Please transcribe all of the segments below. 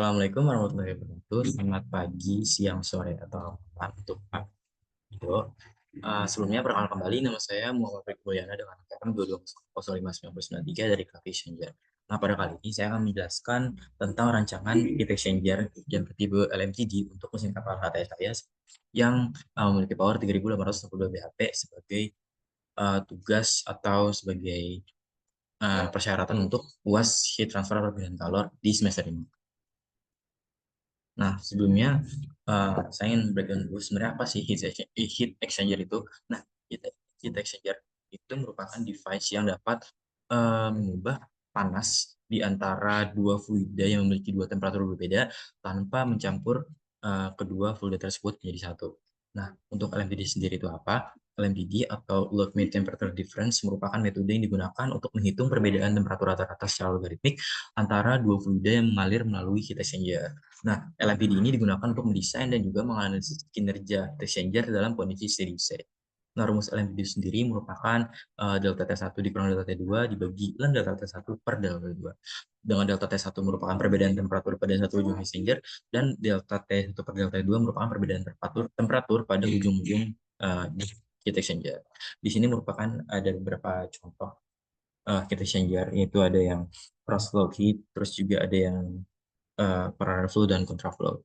Assalamualaikum warahmatullahi wabarakatuh. Selamat pagi, siang, sore, atau malam untuk Pak Ido. Sebelumnya perkenalkan kembali, nama saya Muhammad Frik Boyana dengan angkatan 220593 dari Coffee Exchanger. Nah, pada kali ini saya akan menjelaskan tentang rancangan Heat Exchanger yang ketipe LMTD untuk mesin kapal HTS saya yang memiliki power 3862 bhp sebagai tugas atau sebagai persyaratan untuk UAS heat transfer perpindahan kalor di semester ini. Nah, sebelumnya saya ingin breakdown dulu sebenarnya apa sih heat exchanger itu. Nah, heat, heat exchanger itu merupakan device yang dapat mengubah panas di antara dua fluida yang memiliki dua temperatur berbeda tanpa mencampur kedua fluida tersebut menjadi satu. Nah, untuk LMTD sendiri itu apa? LMTD atau Log Mean Temperature Difference merupakan metode yang digunakan untuk menghitung perbedaan temperatur rata-rata secara logaritmik antara dua fluida yang mengalir melalui heat exchanger. Nah, LMPD ini digunakan untuk mendesain dan juga menganalisis kinerja heat exchanger dalam kondisi steady state. Nah, rumus LMPD sendiri merupakan delta T1 dikurang delta T2 dibagi ln delta T1 per delta T2. Dengan delta T1 merupakan perbedaan temperatur pada satu ujung heat exchanger dan delta T1 per delta T2 merupakan perbedaan temperatur pada ujung-ujung di heat exchanger. Di sini merupakan ada beberapa contoh heat exchanger, yaitu ada yang cross flow heat, terus juga ada yang parallel flow dan contraflow.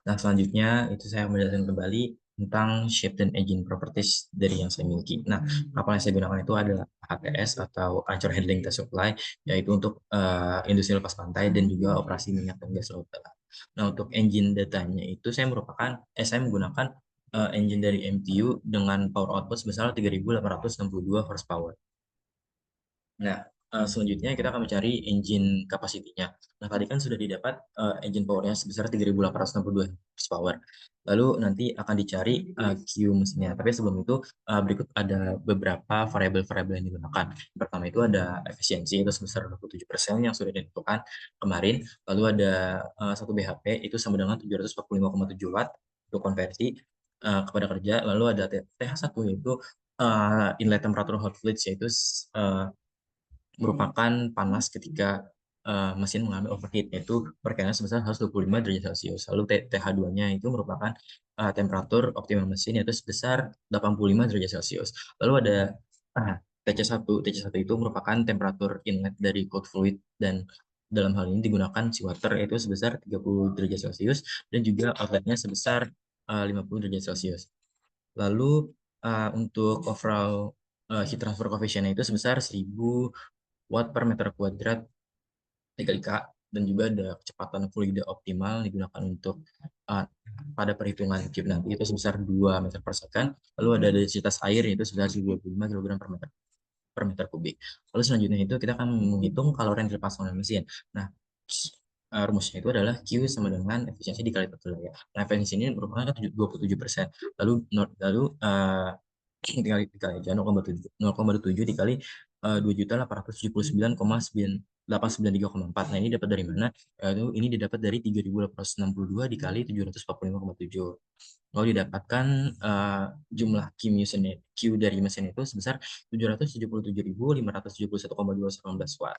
Nah, selanjutnya itu saya menjelaskan kembali tentang shape dan engine properties dari yang saya miliki. Nah, kapal yang saya gunakan itu adalah HTS atau Anchor Handling Test Supply, yaitu untuk industri lepas pantai dan juga operasi minyak dan gas laut dalam. Nah, untuk engine datanya itu saya menggunakan engine dari MTU dengan power output sebesar 3.862 horsepower. Nah, selanjutnya kita akan mencari engine capacity-nya. Nah, tadi kan sudah didapat engine power-nya sebesar 3.862 horsepower. Lalu nanti akan dicari Q mesinnya. Tapi sebelum itu, berikut ada beberapa variabel-variabel yang digunakan. Pertama itu ada efisiensi, itu sebesar 27% yang sudah ditentukan kemarin. Lalu ada 1 BHP, itu sama dengan 745,7 Watt untuk konversi kepada kerja. Lalu ada TH1, yaitu inlet temperature hot fluids, yaitu merupakan panas ketika mesin mengalami overheat, yaitu perkiraan sebesar 125 derajat Celcius. Lalu TH2-nya itu merupakan temperatur optimal mesin, yaitu sebesar 85 derajat Celcius. Lalu ada TC1. TC1 itu merupakan temperatur inlet dari cold fluid, dan dalam hal ini digunakan seawater, yaitu sebesar 30 derajat Celcius, dan juga outletnya sebesar 50 derajat Celcius. Lalu untuk overall heat transfer coefficient itu sebesar 1000 watt per meter kuadrat dikali K, dan juga ada kecepatan fluida optimal digunakan untuk uh, pada perhitungan Q nanti itu sebesar 2 meter per second. Lalu ada densitas air yaitu sebesar 25 kg per meter kubik. Lalu selanjutnya itu kita akan menghitung kalori yang dilepaskan oleh mesin. Nah, rumusnya itu adalah Q sama dengan efisiensi dikali total daya. Nah, efisiensi ini merupakan 27%. Lalu dikali aja 0,7 dikali 2.879,983,4. Nah, ini dapat dari mana? Ini didapat dari 3.862 dikali 745,7. Lalu didapatkan jumlah Q dari mesin itu sebesar 777.571,219 watt.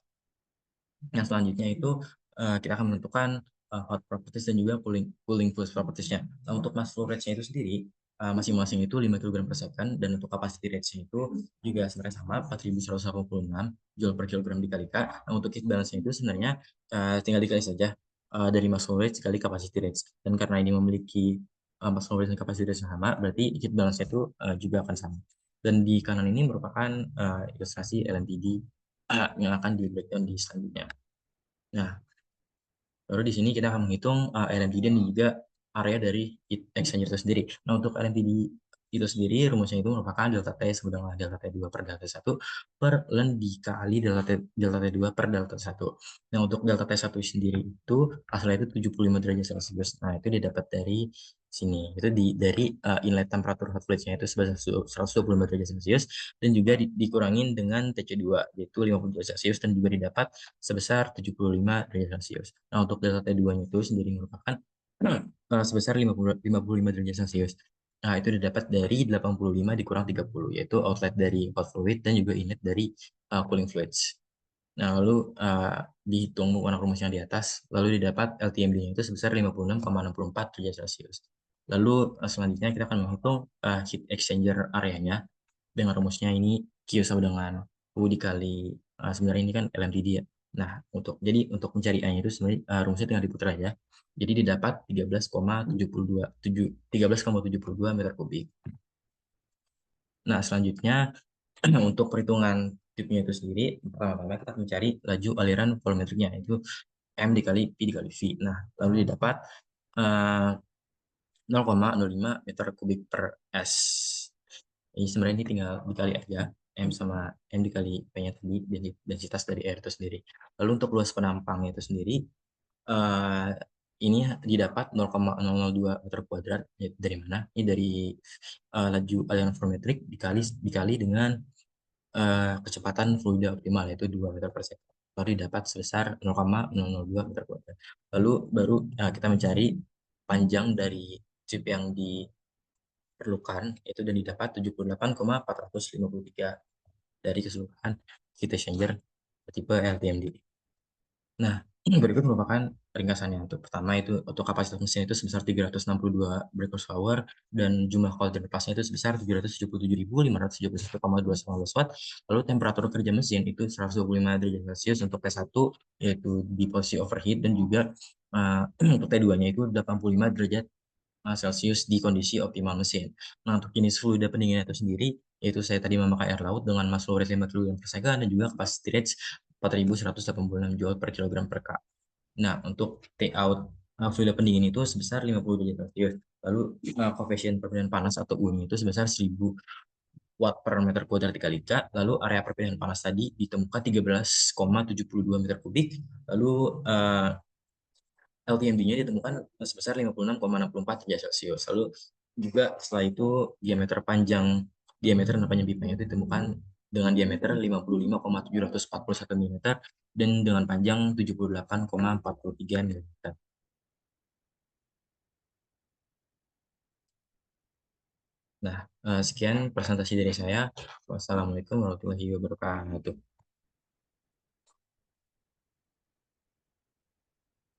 Yang selanjutnya itu kita akan menentukan hot properties dan juga cooling fluid properties-nya. Nah, untuk mass flow rate-nya itu sendiri masing-masing itu 5 kg per second, dan untuk capacity rate-nya itu juga sebenarnya sama 4.186 joule per kilogram dikali K. Nah, untuk heat balance-nya itu sebenarnya tinggal dikali saja dari mass flow rate dikali capacity rate. Dan karena ini memiliki mass flow rate dan capacity rate yang sama, berarti heat balance-nya itu juga akan sama. Dan di kanan ini merupakan ilustrasi LMTD yang akan di breakdown di selanjutnya. Nah, baru di sini kita akan menghitung LMTD dan juga area dari heat exchanger itu sendiri. Nah, untuk LMTD itu sendiri, rumusnya itu merupakan delta T sama dengan delta T2 per delta T1 per ln dikali delta T2 per delta T1. Nah, untuk delta T1 sendiri itu asalnya itu 75 derajat Celcius. Nah, itu didapat dari sini. Itu dari inlet temperatur hot fluids-nya itu sebesar 125 derajat Celcius, dan juga dikurangin dengan TC2 yaitu 50 derajat Celcius, dan juga didapat sebesar 75 derajat Celcius. Nah, untuk delta T2-nya itu sendiri merupakan sebesar 55 derajat Celcius. Nah, itu didapat dari 85 dikurang 30, yaitu outlet dari hot fluid dan juga inlet dari cooling fluids. Nah, lalu dihitung menggunakan rumus yang di atas, lalu didapat LTMB-nya itu sebesar 56,64 derajat Celcius. Lalu selanjutnya kita akan menghitung heat exchanger areanya dengan rumusnya ini Q sama dengan U dikali sebenarnya ini kan LMTD ya. Nah, untuk mencari A-nya itu sebenarnya rumusnya tinggal diputar aja. Jadi didapat 13,72 meter kubik. Nah, selanjutnya untuk perhitungan tipnya itu sendiri, pertama-tama kita mencari laju aliran volumetriknya, itu M dikali P dikali V. Nah, lalu didapat eh, 0,05 meter kubik per S. Ini sebenarnya ini tinggal dikali aja, M sama M dikali P-nya tadi, densitas dari air itu sendiri. Lalu untuk luas penampangnya itu sendiri, eh, ini didapat 0,002 meter kuadrat. Dari mana? Ini dari laju aliran volumetrik dikali dengan kecepatan fluida optimal yaitu 2 meter per second. Lalu didapat sebesar 0,002 meter kuadrat. Lalu baru kita mencari panjang dari chip yang diperlukan itu dan didapat 78,453 dari keseluruhan heat exchanger tipe LTMD. Nah, berikut merupakan ringkasannya. Untuk pertama itu untuk kapasitas mesin itu sebesar 362 brewster dan jumlah kuadrat pasnya itu sebesar 777.571,2 watt. Lalu temperatur kerja mesin itu 125 derajat Celcius untuk T1 yaitu di posisi overheat dan juga untuk T2-nya itu 85 derajat Celcius di kondisi optimal mesin. Nah, untuk jenis fluida pendinginnya itu sendiri, yaitu saya tadi memakai air laut dengan mass flow rate 5 kg per second dan juga capacity rate 4.186 joule per kilogram per K. Nah, untuk T-out fluida pendingin itu sebesar 50 derajat Celcius. Lalu koefisien perpindahan panas atau U-nya itu sebesar 1000 watt per meter kuadrat dikali K. Lalu area perpindahan panas tadi ditemukan 13,72 meter kubik. Lalu LTMB-nya ditemukan sebesar 56,64 derajat Celcius. Lalu juga setelah itu diameter dan panjang pipanya itu ditemukan dengan diameter 55,741 mm dan dengan panjang 78,43 mm. Nah, sekian presentasi dari saya. Wassalamualaikum warahmatullahi wabarakatuh.